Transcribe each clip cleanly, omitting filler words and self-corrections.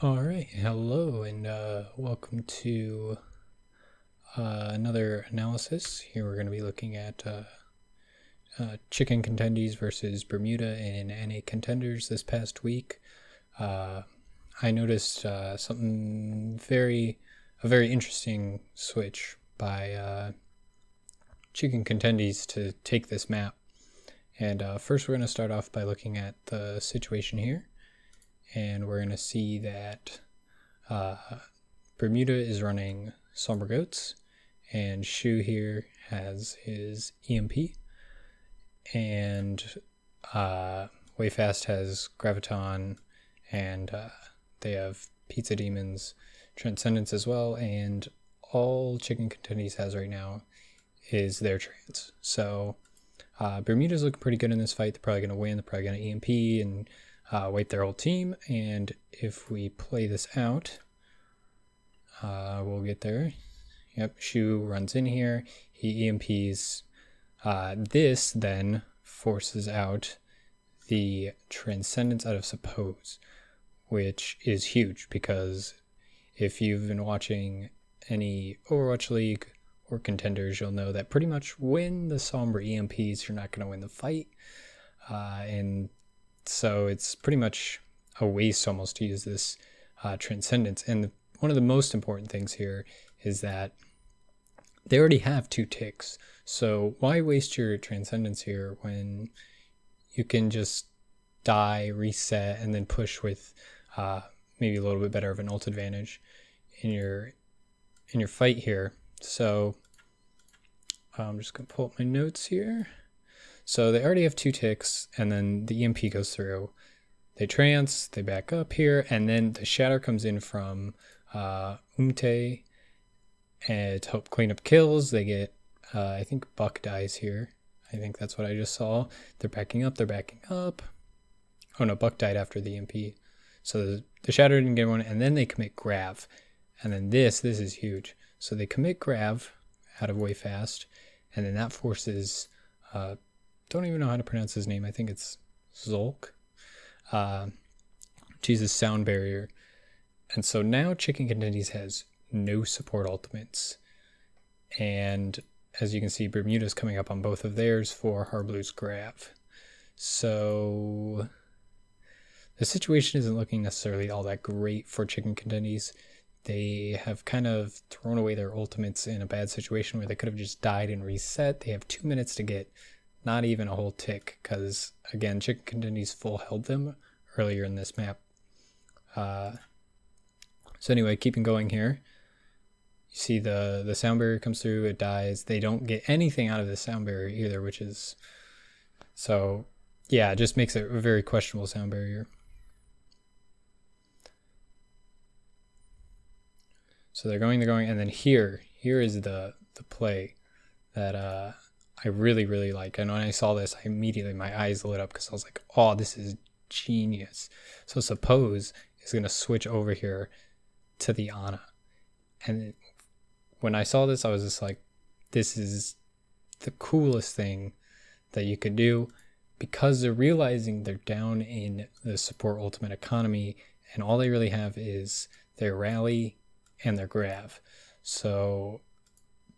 All right, hello, and welcome to another analysis. Here we're going to be looking at chicken contendies versus Bermuda in NA contenders this past week. I noticed a very interesting switch by chicken contendies to take this map. And first, we're going to start off by looking at the situation here. And we're going to see that Bermuda is running Somber Goats, and Shu here has his EMP, and Wayfast has Graviton, and they have Pizza Demons, Transcendence as well, and all Chicken Contendies has right now is their trans. So Bermuda's looking pretty good in this fight. They're probably going to win. They're probably going to EMP and wipe their whole team, and if we play this out, we'll get there. Yep, Shu runs in here, he EMPs. This then forces out the Transcendence out of Suppose, which is huge, because if you've been watching any Overwatch League or Contenders, you'll know that pretty much when the Somber EMPs, you're not going to win the fight, and so it's pretty much a waste almost to use this Transcendence. And one of the most important things here is that they already have 2 ticks. So why waste your Transcendence here when you can just die, reset, and then push with maybe a little bit better of an ult advantage in your fight here. So I'm just going to pull up my notes here. So they already have 2 ticks, and then the EMP goes through. They trance, they back up here, and then the shatter comes in from Umte and to help clean up kills. They get, I think Buck dies here. I think that's what I just saw. They're backing up, Oh no, Buck died after the EMP. So the shatter didn't get one, and then they commit Grav. And then this is huge. So they commit Grav out of Wayfast, and then that forces... don't even know how to pronounce his name. I think it's Zolk. Jesus Sound Barrier. And so now Chicken Contendies has no support ultimates. And as you can see, Bermuda's coming up on both of theirs for Harblue's Grav. So the situation isn't looking necessarily all that great for Chicken Contendies. They have kind of thrown away their ultimates in a bad situation where they could have just died and reset. They have 2 minutes to get not even a whole tick, because again, Chicken Contendies full held them earlier in this map. So anyway, keeping going here. You see the sound barrier comes through, it dies. They don't get anything out of the sound barrier either, which is... So yeah, it just makes it a very questionable sound barrier. So they're going, and then here is the play that I really like. And when I saw this, my eyes lit up, because I was like, oh, this is genius. So Suppose is going to switch over here to the Ana. And when I saw this, I was just like, this is the coolest thing that you could do, because they're realizing they're down in the support ultimate economy, and all they really have is their rally and their Grav. So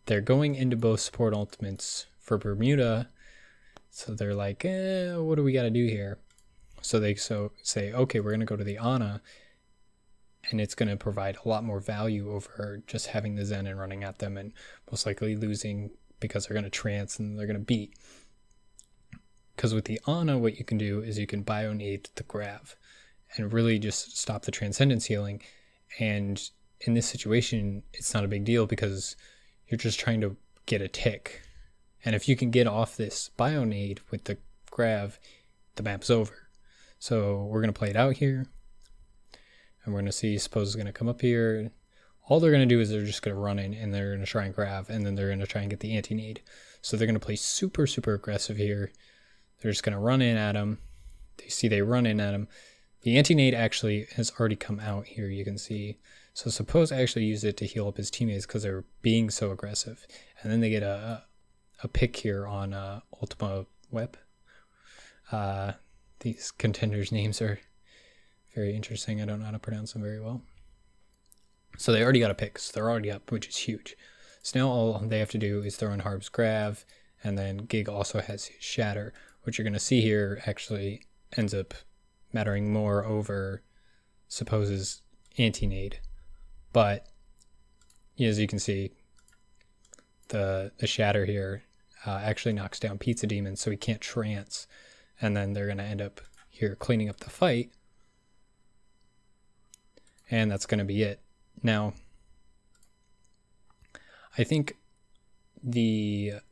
they're going into both support ultimates for Bermuda. So they're like, what do we got to do here? So they say, okay, we're going to go to the Ana, and it's going to provide a lot more value over just having the Zen and running at them, and most likely losing because they're going to trance and they're going to beat. Because with the Ana, what you can do is you can bio-nade the Grav and really just stop the Transcendence healing. And in this situation, it's not a big deal, because you're just trying to get a tick. And if you can get off this bio-nade with the Grav, the map's over. So we're going to play it out here. And we're going to see, Suppose is going to come up here. All they're going to do is they're just going to run in, and they're going to try and Grav, and then they're going to try and get the anti-nade. So they're going to play super aggressive here. They're just going to run in at him. They run in at him. The anti-nade actually has already come out here, you can see. So Suppose actually used it to heal up his teammates because they're being so aggressive. And then they get a pick here on Ultima Web. These contenders' names are Very interesting. I don't know how to pronounce them very well. So they already got a pick, so they're already up, which is huge. So now all they have to do is throw in Harb's Grav, and then Gig also has his Shatter, which you're going to see here actually ends up mattering more over Suppose's anti-nade. But as you can see, the Shatter here actually knocks down Pizza Demon, so he can't trance. And then they're going to end up here cleaning up the fight. And that's going to be it. Now, I think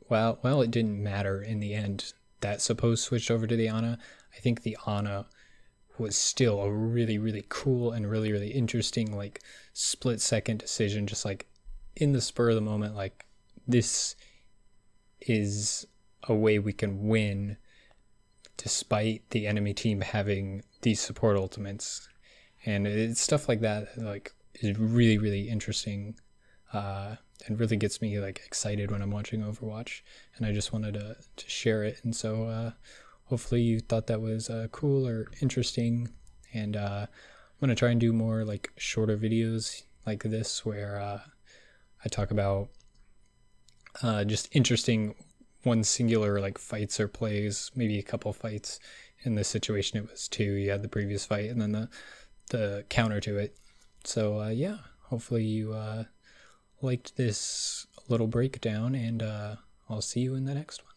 well, it didn't matter in the end that Suppose switched over to the Ana. I think the Ana was still a really, really cool and really, really interesting, like, split-second decision, just like in the spur of the moment, like, this is a way we can win despite the enemy team having these support ultimates. And it's stuff like that, like, is really, really interesting, and really gets me, like, excited when I'm watching Overwatch, and I just wanted to share it. And so hopefully you thought that was cool or interesting, and I'm gonna try and do more like shorter videos like this where I talk about just interesting one singular like fights or plays, maybe a couple fights. In this situation it was 2. You had the previous fight and then the counter to it. So yeah, hopefully you liked this little breakdown, and I'll see you in the next one.